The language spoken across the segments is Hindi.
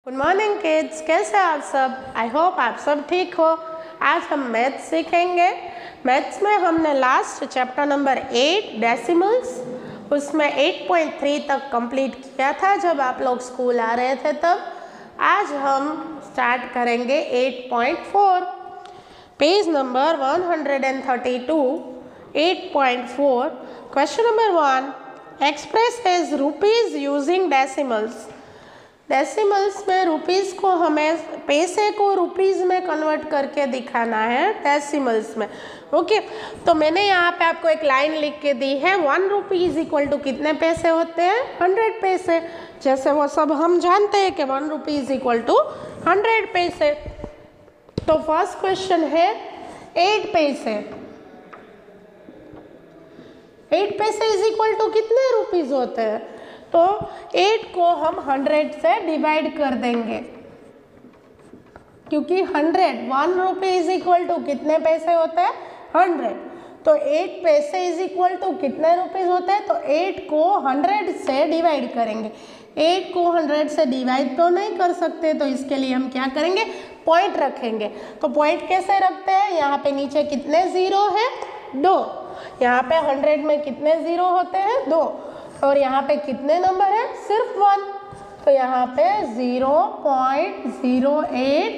गुड मॉर्निंग किड्स, कैसे आप सब? आई होप आप सब ठीक हो। आज हम मैथ्स सीखेंगे। मैथ्स में हमने लास्ट चैप्टर नंबर 8 डेसिमल्स, उसमें 8.3 तक कंप्लीट किया था जब आप लोग स्कूल आ रहे थे तब। आज हम स्टार्ट करेंगे 8.4, page number 132, 8.4। Question number 1, express as rupees using decimals. Decimals में रुपीज़ को हमें पैसे को रुपीज़ में कन्वर्ट करके दिखाना है डेसिमल्स में। ओके, तो मैंने यहाँ पे आपको एक लाइन लिख के दी है, 1 रुपीज़ इक्वल टू कितने पैसे होते हैं? 100 पैसे। जैसे वो सब हम जानते हैं कि 1 रुपीज़ इक्वल टू 100 पैसे। तो फर्स्ट क्वेश्चन है 8 पैसे। 8 पैसे इज इक्वल टू कितने रुपीज़ होते हैं? तो 8 को हम 100 से डिवाइड कर देंगे, क्योंकि 1 रुपये इज इक्वल टू कितने पैसे होते हैं? 100। तो 8 पैसे इज इक्वल टू कितने रुपीज़ होते हैं? तो 8 को 100 से डिवाइड करेंगे। 8 को 100 से डिवाइड तो नहीं कर सकते, तो इसके लिए हम क्या करेंगे? पॉइंट रखेंगे। तो पॉइंट कैसे रखते हैं? यहाँ पे नीचे कितने ज़ीरो है? 2। यहाँ पे 100 में कितने ज़ीरो होते हैं? 2। और यहाँ पे कितने नंबर है? सिर्फ 1। तो यहाँ पे 0.08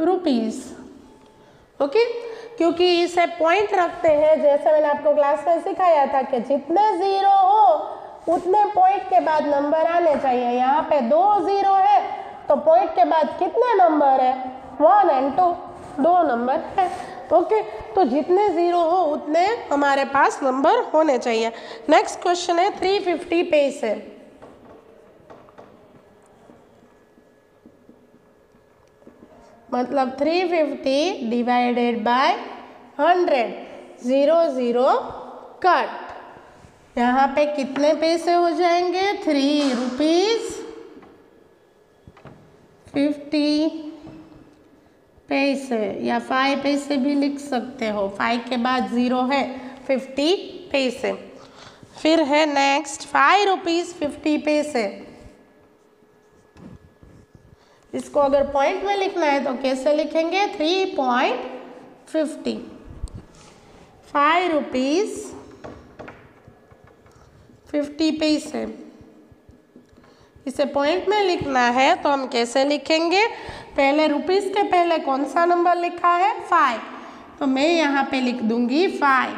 रुपीज़। ओके, क्योंकि इसे पॉइंट रखते हैं, जैसे मैंने आपको क्लास में सिखाया था कि जितने ज़ीरो हो उतने पॉइंट के बाद नंबर आने चाहिए। यहाँ पे 2 ज़ीरो है, तो पॉइंट के बाद कितने नंबर है? 1 और 2, 2 नंबर है। ओके, तो जितने ज़ीरो हो उतने हमारे पास नंबर होने चाहिए। नेक्स्ट क्वेश्चन है 350 पैसे। मतलब 350 डिवाइडेड बाय 100, 0 0 कट। यहाँ पे कितने पैसे हो जाएंगे? 3 रुपीज़ 50 पैसे, या 5 पैसे भी लिख सकते हो। 5 के बाद 0 है, 50 पैसे। फिर है नेक्स्ट 5 रुपीज़ 50 पैसे। इसको अगर पॉइंट में लिखना है तो कैसे लिखेंगे? 3.50। 5 रुपीज़ 50 पैसे। इसे पॉइंट में लिखना है तो हम कैसे लिखेंगे? पहले रुपीज़ के पहले कौन सा नंबर लिखा है? 5। तो मैं यहाँ पे लिख दूँगी 5।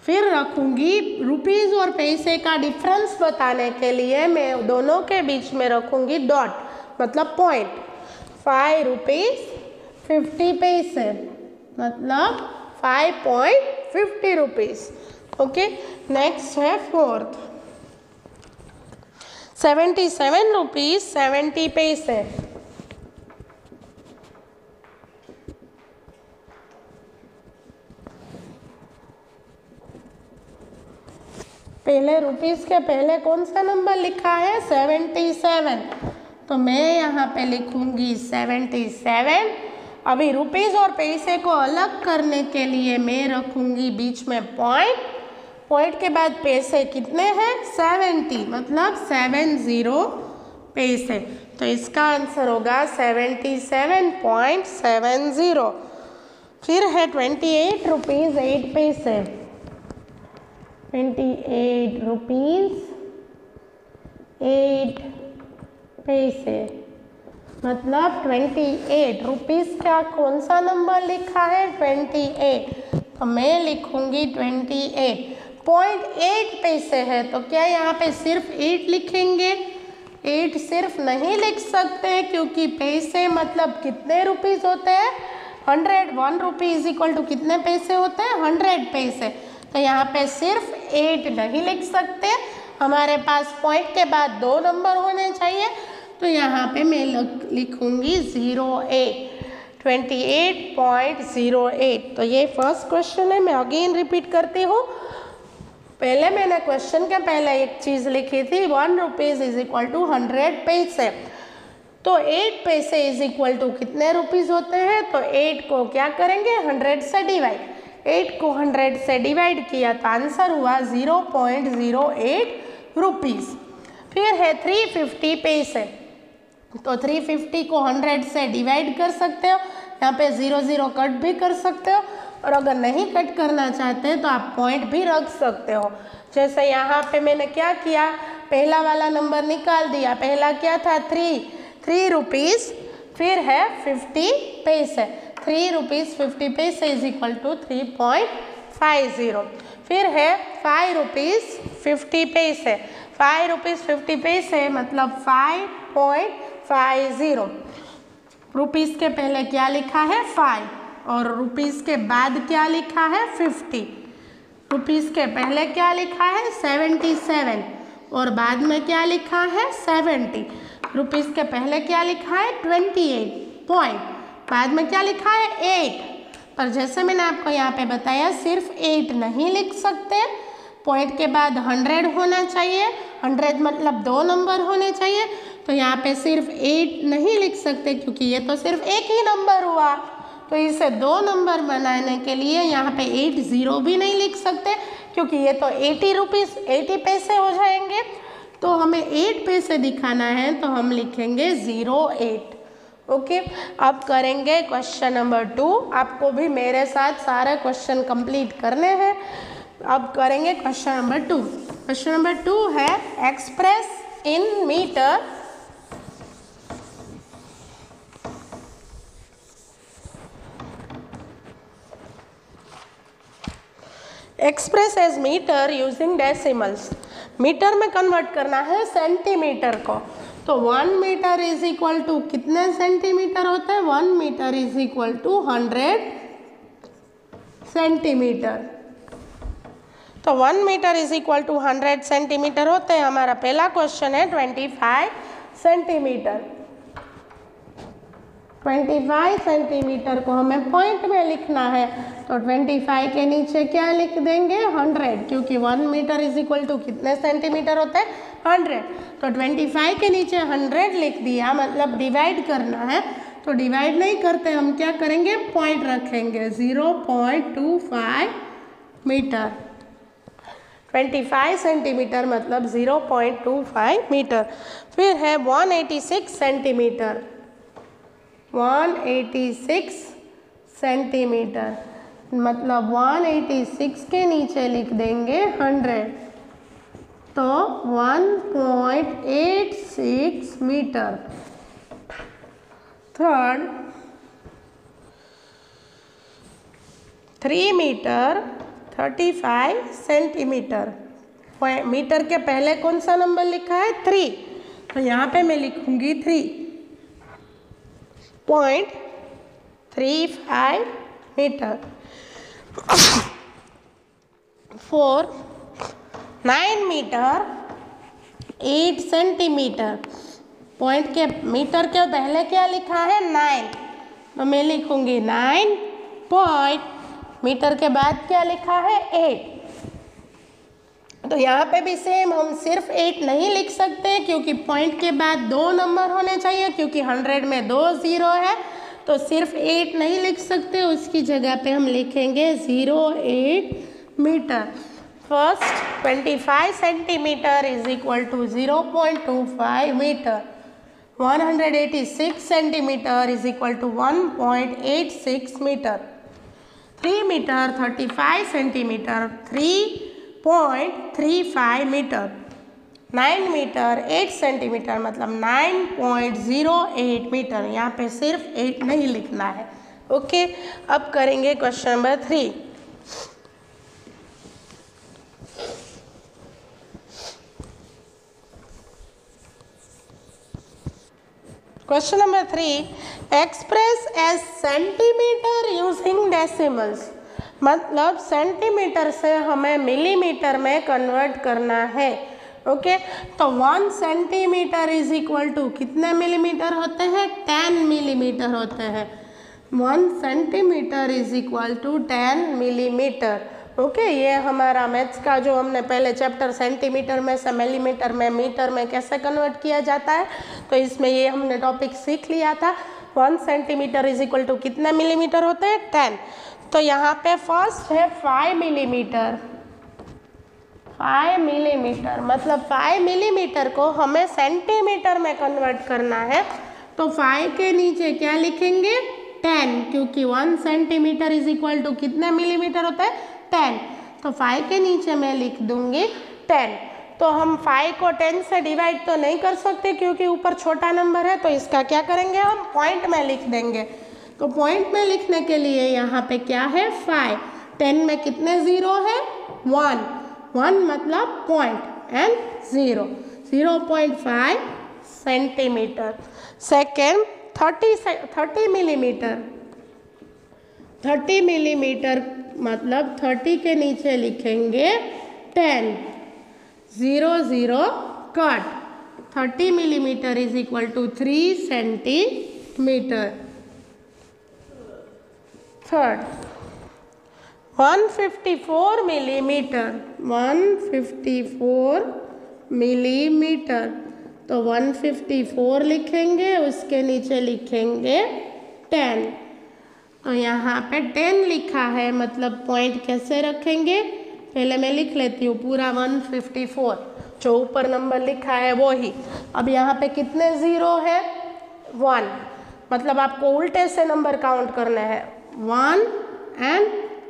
फिर रखूँगी रुपीज़ और पैसे का डिफरेंस बताने के लिए मैं दोनों के बीच में रखूँगी डॉट, मतलब पॉइंट। 5 रुपीज़ 50 पैसे मतलब 5.50 रुपीज़। ओके, नेक्स्ट है फोर्थ 77 रुपीज़ 70 पैसे। पहले रुपीज़ के पहले कौन सा नंबर लिखा है? 77। तो मैं यहाँ पे लिखूँगी 77। अभी रुपीज़ और पैसे को अलग करने के लिए मैं रखूँगी बीच में पॉइंट। पॉइंट के बाद पैसे कितने हैं? 70, मतलब 70 पैसे। तो इसका आंसर होगा 77.70। फिर है 28 रुपीज़ 8 पैसे। 28 रुपीज़ 8 पैसे मतलब 28 रुपीज़ का कौन सा नंबर लिखा है? 28। तो मैं लिखूँगी 28। 0.8 पैसे है, तो क्या यहाँ पे सिर्फ 8 लिखेंगे? 8 सिर्फ नहीं लिख सकते, क्योंकि पैसे मतलब कितने रुपीज़ होते हैं? 100। 1 रुपीज़ इक्वल टू कितने पैसे होते हैं? 100 पैसे। तो यहाँ पे सिर्फ 8 नहीं लिख सकते, हमारे पास पॉइंट के बाद 2 नंबर होने चाहिए। तो यहाँ पे मैं लिखूँगी 08, 28.08। तो ये फर्स्ट क्वेश्चन है। मैं अगेन रिपीट करती हूँ। पहले मैंने क्वेश्चन के पहले एक चीज़ लिखी थी, 1 रुपीज़ इज इक्वल टू 100 पैसे। तो 8 पैसे इज इक्वल टू कितने रुपीज़ होते हैं? तो 8 को क्या करेंगे? 100 से डिवाइड। 8 को 100 से डिवाइड किया तो आंसर हुआ 0.08 रुपीज़। फिर है 350 पैसे। तो 350 को 100 से डिवाइड कर सकते हो, यहाँ पे 0 0 कट भी कर सकते हो, और अगर नहीं कट करना चाहते तो आप पॉइंट भी रख सकते हो। जैसे यहाँ पे मैंने क्या किया, पहला वाला नंबर निकाल दिया। पहला क्या था 3 रुपीज़, फिर है 50 पैसे। 3 रुपीज़ 50 पैसे इज इक्वल टू 3.50। फिर है 5 रुपीज़ 50 पैसे। 5 रुपीज़ 50 पैसे मतलब 5.50। रुपीज़ के पहले क्या लिखा है 5, और रुपीज़ के बाद क्या लिखा है 50। रुपीज़ के पहले क्या लिखा है 77, और बाद में क्या लिखा है 70। रुपीज़ के पहले क्या लिखा है 28 पॉइंट, बाद में क्या लिखा है 8। पर जैसे मैंने आपको यहाँ पे बताया सिर्फ 8 नहीं लिख सकते, पॉइंट के बाद 100 होना चाहिए। 100 मतलब 2 नंबर होने चाहिए। तो यहाँ पे सिर्फ 8 नहीं लिख सकते क्योंकि ये तो सिर्फ एक ही नंबर हुआ। तो इसे 2 नंबर बनाने के लिए यहाँ पे 80 भी नहीं लिख सकते क्योंकि ये तो 80 रुपीज़ 80 पैसे हो जाएंगे। तो हमें 8 पैसे दिखाना है तो हम लिखेंगे 08। ओके, अब करेंगे क्वेश्चन नंबर 2। आपको भी मेरे साथ सारे क्वेश्चन कंप्लीट करने हैं। अब करेंगे क्वेश्चन नंबर 2। क्वेश्चन नंबर 2 है express in metre express as metre using decimals. Metre में कन्वर्ट करना है सेंटीमीटर को। तो 1 मीटर इज इक्वल टू कितने सेंटीमीटर होते हैं, 1 metre is equal to 100 centimetre. तो 1 metre is equal to 100 centimetre होते हैं। हमारा पहला क्वेश्चन है 25 सेंटीमीटर। 25 सेंटीमीटर को हमें पॉइंट में लिखना है। तो 25 के नीचे क्या लिख देंगे 100, क्योंकि 1 मीटर इज इक्वल टू कितने सेंटीमीटर होते हैं 100। तो 25 के नीचे 100 लिख दिया, मतलब डिवाइड करना है। तो डिवाइड नहीं करते, हम क्या करेंगे पॉइंट रखेंगे 0.25 मीटर। 25 सेंटीमीटर मतलब 0.25 मीटर। फिर है 186 सेंटीमीटर। 186 सेंटीमीटर मतलब 186 के नीचे लिख देंगे 100। तो 1.86 metre. Third 3 metre 35 centimetre. Metre के पहले कौन सा नंबर लिखा है 3, तो यहाँ पे मैं लिखूंगी 3.35 मीटर। 4 9 metre 8 centimetre. पॉइंट के मीटर के पहले क्या लिखा है 9, तो मैं लिखूंगी 9 पॉइंट, मीटर के बाद क्या लिखा है 8। तो यहाँ पे भी सेम, हम सिर्फ 8 नहीं लिख सकते क्योंकि पॉइंट के बाद 2 नंबर होने चाहिए, क्योंकि 100 में 2 0 है। तो सिर्फ 8 नहीं लिख सकते, उसकी जगह पे हम लिखेंगे 08 metre. First 25 centimetre is equal to 0.25 metre. 186 centimetre is equal to 1.86 metre. 3 metre 35 centimetre 3.35 metre. 9 metre 8 centimetre मतलब 9.08 मीटर। यहाँ पे सिर्फ 8 नहीं लिखना है। ओके, अब करेंगे question number 3। Question number 3 express as centimetre using decimals. मतलब सेंटीमीटर से हमें मिलीमीटर में कन्वर्ट करना है। ओके, तो 1 सेंटीमीटर इज इक्वल टू कितने मिलीमीटर होते हैं 10 मिलीमीटर होते हैं। 1 centimetre is equal to 10 millimetre. Okay, ये हमारा मैथ्स का जो हमने पहले चैप्टर सेंटीमीटर में से मिलीमीटर में मीटर में कैसे कन्वर्ट किया जाता है, तो इसमें ये हमने टॉपिक सीख लिया था। 1 सेंटीमीटर इज इक्वल टू कितने मिलीमीटर होते हैं 10। तो यहाँ पे फर्स्ट है 5 मिलीमीटर। 5 मिलीमीटर, मतलब 5 मिलीमीटर को हमें सेंटीमीटर में कन्वर्ट करना है। तो 5 के नीचे क्या लिखेंगे? 10, क्योंकि 1 सेंटीमीटर इज इक्वल टू कितने मिलीमीटर होता है? 10। तो 5 के नीचे मैं लिख दूंगी 10। तो हम 5 को 10 से डिवाइड तो नहीं कर सकते क्योंकि ऊपर छोटा नंबर है, तो इसका क्या करेंगे? हम पॉइंट में लिख देंगे। तो पॉइंट में लिखने के लिए यहाँ पे क्या है? 5। 10 में कितने ज़ीरो है? 1। 1 मतलब point and 0, 0.5 centimetre. Second 30 millimetre. 30 millimetre मतलब 30 के नीचे लिखेंगे 10, 0 0 cut. 30 millimetre is equal to 3 centimetre. Third 154 millimetre. 154 millimetre, तो 154 लिखेंगे, उसके नीचे लिखेंगे 10। तो यहाँ पे 10 लिखा है, मतलब पॉइंट कैसे रखेंगे? पहले मैं लिख लेती हूँ पूरा 154, जो ऊपर नंबर लिखा है वो ही। अब यहाँ पे कितने ज़ीरो है? 1, मतलब आपको उल्टे से नंबर काउंट करने हैं। 1 एंड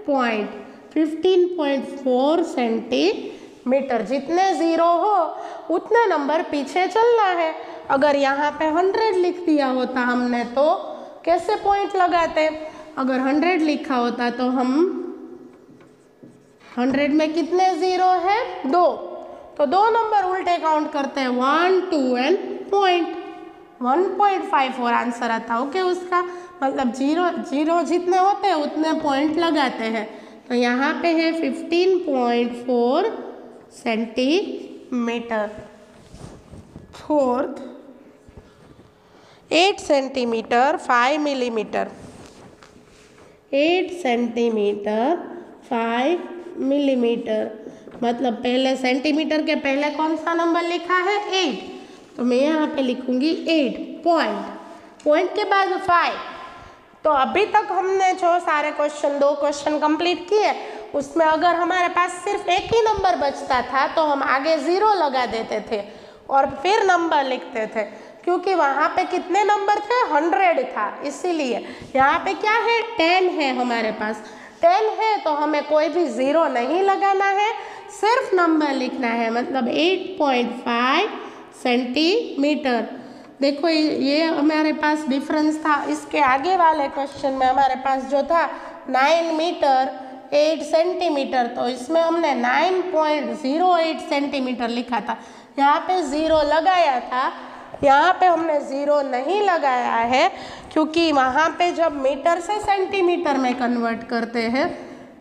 पॉइंट 15.4 सेंटीमीटर। जितने ज़ीरो हो उतने नंबर पीछे चलना है। अगर यहाँ पे 100 लिख दिया होता हमने तो कैसे पॉइंट लगाते? अगर 100 लिखा होता तो हम 100 में कितने ज़ीरो है? 2, तो 2 नंबर उल्टे काउंट करते हैं, 1 2 एंड पॉइंट। 1.54 आंसर आता। ओके, उसका मतलब जीरो जितने होते हैं उतने पॉइंट लगाते हैं। तो यहाँ पे है 15.4 centimetre. Fourth 8 centimetre 5 millimetre. 8 centimetre 5 millimetre, मतलब पहले सेंटीमीटर के पहले कौन सा नंबर लिखा है? 8, तो मैं यहाँ पे लिखूंगी 8 पॉइंट के बाद 5। तो अभी तक हमने जो सारे क्वेश्चन 2 क्वेश्चन कंप्लीट किए, उसमें अगर हमारे पास सिर्फ एक ही नंबर बचता था तो हम आगे 0 लगा देते थे और फिर नंबर लिखते थे, क्योंकि वहाँ पे कितने नंबर थे? 100 था। इसीलिए यहाँ पे क्या है? 10 है हमारे पास। 10 है तो हमें कोई भी 0 नहीं लगाना है, सिर्फ नंबर लिखना है, मतलब 8.5 सेंटीमीटर। देखो ये हमारे पास डिफरेंस था। इसके आगे वाले क्वेश्चन में हमारे पास जो था 9 मीटर 8 सेंटीमीटर, तो इसमें हमने 9.08 सेंटीमीटर लिखा था। यहाँ पे 0 लगाया था, यहाँ पे हमने 0 नहीं लगाया है, क्योंकि वहाँ पे जब मीटर से सेंटीमीटर में कन्वर्ट करते हैं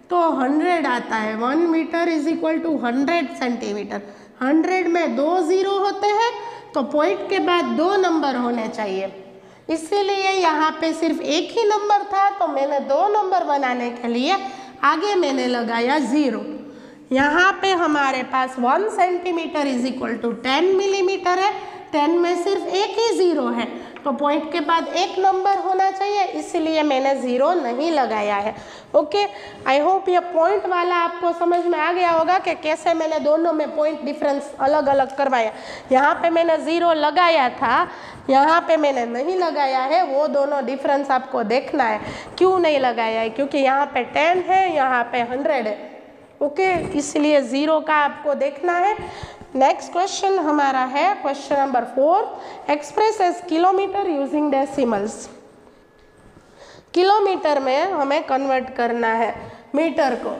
तो 100 आता है। 1 metre is equal to 100 centimetre. 100 में 2 0 होते हैं, तो पॉइंट के बाद 2 नंबर होने चाहिए। इसीलिए यहाँ पे सिर्फ एक ही नंबर था, तो मैंने 2 नंबर बनाने के लिए आगे मैंने लगाया 0। यहाँ पे हमारे पास 1 centimetre is equal to 10 millimetre है। 10 में सिर्फ एक ही 0 है, तो पॉइंट के बाद एक नंबर होना चाहिए, इसलिए मैंने 0 नहीं लगाया है। ओके, आई होप ये पॉइंट वाला आपको समझ में आ गया होगा कि कैसे मैंने दोनों में पॉइंट डिफरेंस अलग अलग करवाया। यहाँ पे मैंने 0 लगाया था, यहाँ पे मैंने नहीं लगाया है, वो दोनों डिफरेंस आपको देखना है। क्यों नहीं लगाया है? क्योंकि यहाँ पे 10 है, यहाँ पे 100 है। ओके, इसलिए 0 का आपको देखना है। नेक्स्ट क्वेश्चन हमारा है question number 4, express as kilometre using decimals. Kilometre में हमें कन्वर्ट करना है मीटर को।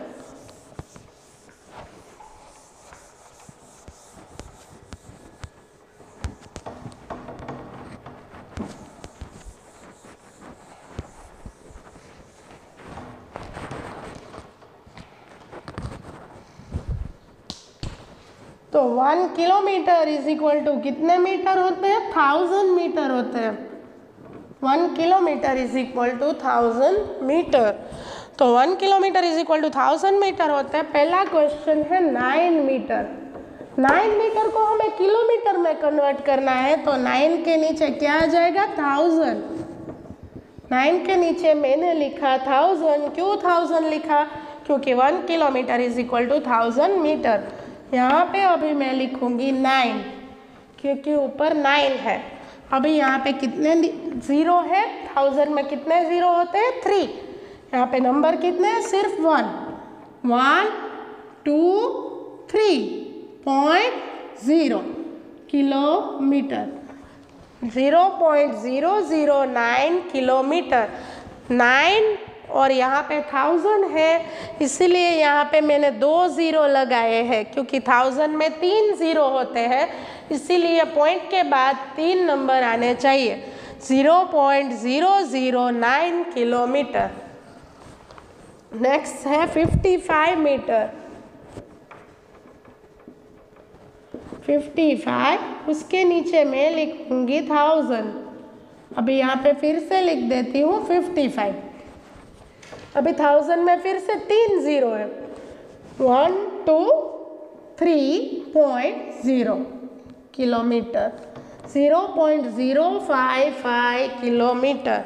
तो 1 किलोमीटर इज इक्वल टू कितने मीटर होते हैं? 1000 मीटर होते हैं। 1 kilometre is equal to 1000 metre. तो 1 kilometre is equal to 1000 metre होते हैं। पहला क्वेश्चन है 9 मीटर। 9 मीटर को हमें किलोमीटर में कन्वर्ट करना है, तो 9 के नीचे क्या आ जाएगा? 1000। 9 के नीचे मैंने लिखा 1000। क्यों 1000 लिखा? क्योंकि 1 kilometre is equal to 1000 metre. यहाँ पे अभी मैं लिखूँगी 9 क्योंकि ऊपर 9 है। अभी यहाँ पे कितने ज़ीरो है? 1000 में कितने ज़ीरो होते हैं? 3। यहाँ पे नंबर कितने हैं? सिर्फ 1 1 2 3.0 किलोमीटर, 0.009 किलोमीटर। 9 और यहाँ पे 1000 है, इसीलिए यहाँ पे मैंने 2 ज़ीरो लगाए हैं क्योंकि 1000 में 3 ज़ीरो होते हैं, इसीलिए पॉइंट के बाद 3 नंबर आने चाहिए। 0.009 किलोमीटर। नेक्स्ट है 55 मीटर। 55, उसके नीचे मैं लिखूंगी 1000। अभी यहाँ पे फिर से लिख देती हूँ 55। अभी 1000 में फिर से 3 ज़ीरो है, 1 2 3.0 kilometre, 0.055 kilometre.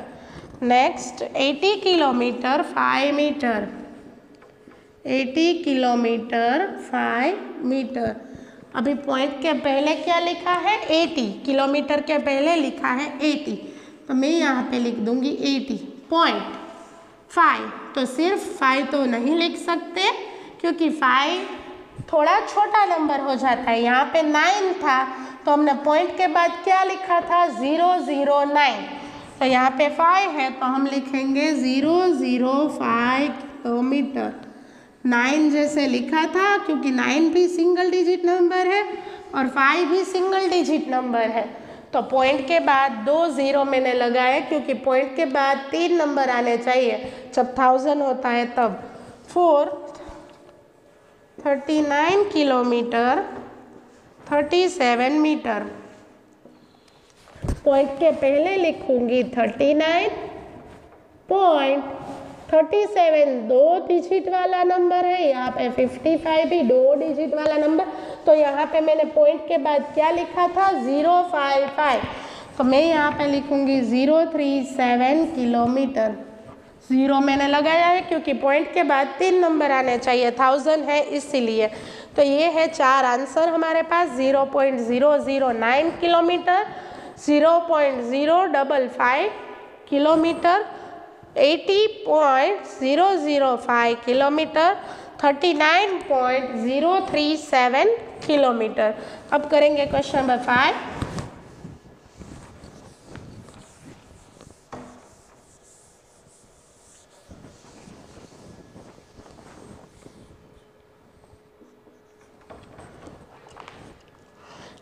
Next 80 kilometre 5 metre. 80 kilometre 5 metre. अभी पॉइंट के पहले क्या लिखा है? 80। किलोमीटर के पहले लिखा है 80, तो मैं यहाँ पे लिख दूँगी 80.5। तो सिर्फ 5 तो नहीं लिख सकते क्योंकि 5 थोड़ा छोटा नंबर हो जाता है। यहाँ पे 9 था तो हमने पॉइंट के बाद क्या लिखा था? 009। तो यहाँ पे 5 है तो हम लिखेंगे 005 किलोमीटर। 9 जैसे लिखा था क्योंकि 9 भी सिंगल डिजिट नंबर है और 5 भी सिंगल डिजिट नंबर है, तो पॉइंट के बाद 2 ज़ीरो मैंने लगाए क्योंकि पॉइंट के बाद 3 नंबर आने चाहिए जब 1000 होता है तब। 39 किलोमीटर 37 मीटर। पॉइंट के पहले लिखूंगी 39.37, 2 डिजिट वाला नंबर है। यहाँ पे 55 भी 2 डिजिट वाला नंबर, तो यहाँ पे मैंने पॉइंट के बाद क्या लिखा था? 055, तो मैं यहाँ पे लिखूंगी 037 किलोमीटर। 0 मैंने लगाया है क्योंकि पॉइंट के बाद 3 नंबर आने चाहिए, 1000 है इसीलिए। तो ये है 4 आंसर हमारे पास। 0.009 किलोमीटर, 0.055 किलोमीटर, 80.005 किलोमीटर, 39.037 किलोमीटर। अब करेंगे question number 5।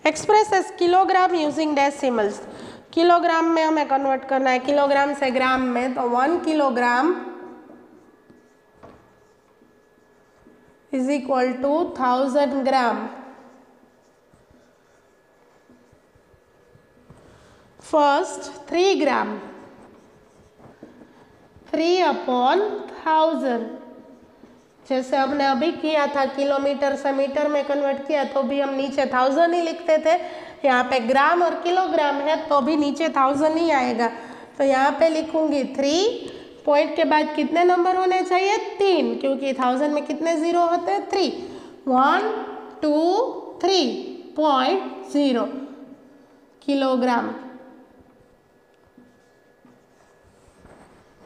Express S kilogram using decimals. Kilogram में हमें कन्वर्ट करना है, किलोग्राम से ग्राम में, तो 1 kilogram is equal to 1000 gram. First 3 gram, 3/1000। जैसे हमने अभी किया था, किलोमीटर से मीटर में कन्वर्ट किया तो भी हम नीचे 1000 ही लिखते थे। यहाँ पे ग्राम और किलोग्राम है तो भी नीचे 1000 ही आएगा। तो यहाँ पे लिखूंगी 3, पॉइंट के बाद कितने नंबर होने चाहिए? 3, क्योंकि 1000 में कितने ज़ीरो होते हैं? 3। 1 2 3.0 किलोग्राम।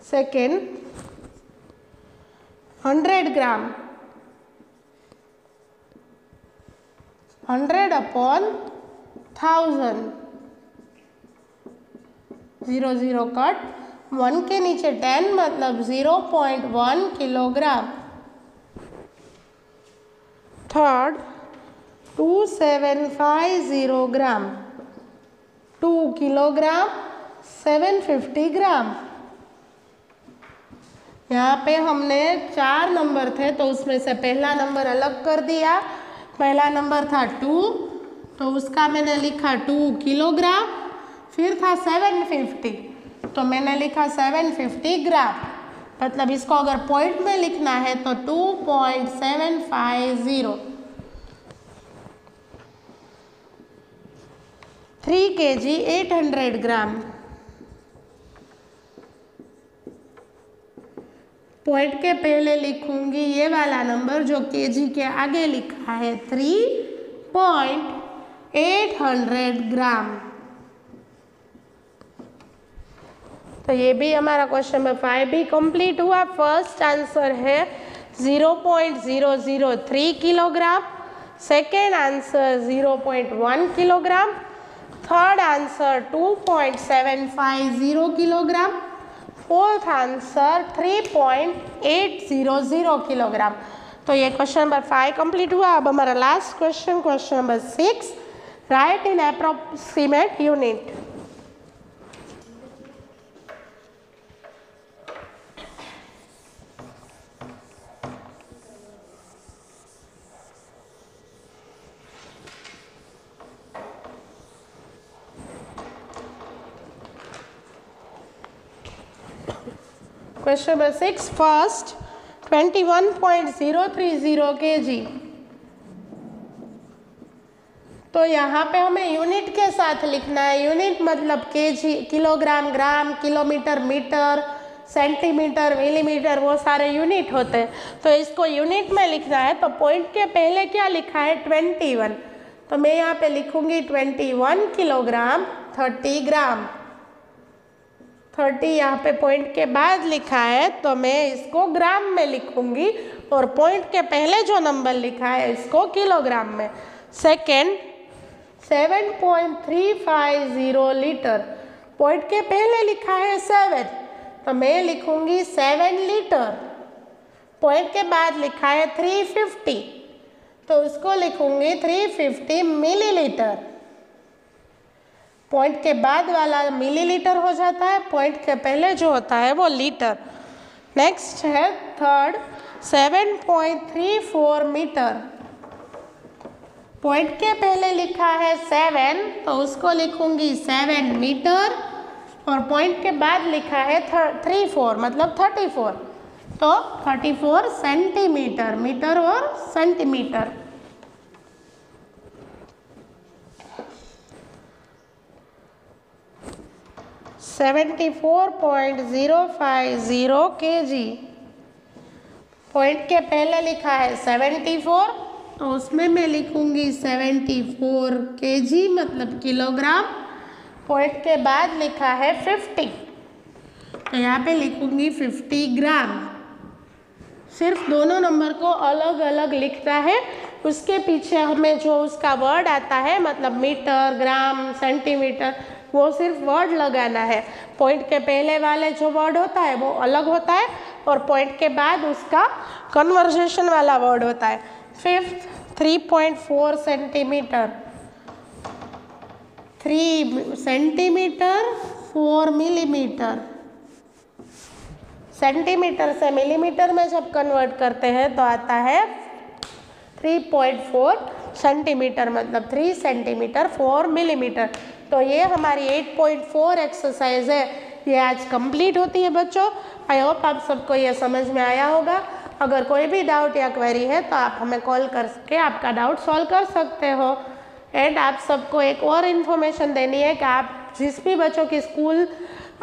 सेकेंड 100 ग्राम, 100/1000, 0 0 कट, 1 के नीचे 10 मतलब 0.1 किलोग्राम। थर्ड 2750 ग्राम, 2 किलोग्राम 750 ग्राम। यहाँ पे हमने 4 नंबर थे तो उसमें से पहला नंबर अलग कर दिया। पहला नंबर था 2, तो उसका मैंने लिखा 2 किलोग्राम। फिर था 750, तो मैंने लिखा 750 ग्राम। मतलब इसको अगर पॉइंट में लिखना है तो 2.750। 3 kg 800 ग्राम, पॉइंट के पहले लिखूंगी ये वाला नंबर जो केजी के आगे लिखा है 3.800 ग्राम। तो ये भी हमारा क्वेश्चन नंबर 5 भी कंप्लीट हुआ। फर्स्ट आंसर है 0.003 kilogram, second answer 0.1 kilogram, third answer 2.750 kilogram, fourth answer 3.800 kilogram. तो ये क्वेश्चन नंबर 5 कंप्लीट हुआ। अब हमारा last question, question number 6, right in approximate unit. Question number 6, first 21.030 kg। तो यहाँ पे हमें यूनिट के साथ लिखना है। यूनिट मतलब केजी, किलोग्राम, ग्राम, किलोमीटर, मीटर, सेंटीमीटर, मिलीमीटर, वो सारे यूनिट होते हैं। तो इसको यूनिट में लिखना है। तो पॉइंट के पहले क्या लिखा है 21, तो मैं यहाँ पे लिखूंगी 21 किलोग्राम 30 ग्राम। 30 यहाँ पे पॉइंट के बाद लिखा है तो मैं इसको ग्राम में लिखूंगी, और पॉइंट के पहले जो नंबर लिखा है इसको किलोग्राम में। सेकेंड 7.350 लीटर, पॉइंट के पहले लिखा है 7, तो मैं लिखूंगी 7 लीटर। पॉइंट के बाद लिखा है 350, तो उसको लिखूंगी 350 मिलीलीटर। पॉइंट के बाद वाला मिलीलीटर हो जाता है, पॉइंट के पहले जो होता है वो लीटर। नेक्स्ट है थर्ड 7.34 मीटर, पॉइंट के पहले लिखा है 7, तो उसको लिखूंगी 7 मीटर, और पॉइंट के बाद लिखा है 34 मतलब 34, तो 34 सेंटीमीटर, मीटर और सेंटीमीटर। (74.050 kg, पॉइंट के पहले लिखा है 74, तो उसमें मैं लिखूंगी 74 kg मतलब किलोग्राम। पॉइंट के बाद लिखा है 50, तो यहाँ पे लिखूंगी 50 ग्राम। सिर्फ दोनों नंबर को अलग अलग लिखना है, उसके पीछे हमें जो उसका वर्ड आता है मतलब मीटर, ग्राम, सेंटीमीटर, वो सिर्फ वर्ड लगाना है। पॉइंट के पहले वाले जो वर्ड होता है वो अलग होता है, और पॉइंट के बाद उसका कन्वर्जेशन वाला वर्ड होता है। Fifth 3.4 centimetre, 3 centimetre 4 millimetre. Centimetre से मिलीमीटर में जब कन्वर्ट करते हैं तो आता है 3.4 सेंटीमीटर मतलब 3 सेंटीमीटर 4 मिलीमीटर। तो ये हमारी 8.4 एक्सरसाइज है, ये आज कंप्लीट होती है बच्चों। आई होप आप सबको ये समझ में आया होगा। अगर कोई भी डाउट या क्वेरी है तो आप हमें कॉल करके आपका डाउट सॉल्व कर सकते हो। एंड आप सबको एक और इन्फॉर्मेशन देनी है कि आप जिस भी बच्चों की स्कूल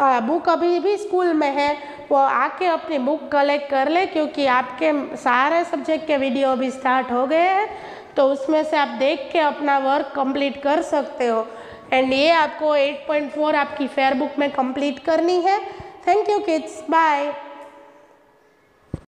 बुक अभी भी स्कूल में है वो आके अपनी बुक कलेक्ट कर ले, क्योंकि आपके सारे सब्जेक्ट के वीडियो अभी स्टार्ट हो गए हैं, तो उसमें से आप देख के अपना वर्क कंप्लीट कर सकते हो। एंड ये आपको 8.4 आपकी फेयर बुक में कंप्लीट करनी है। Thank you kids, bye.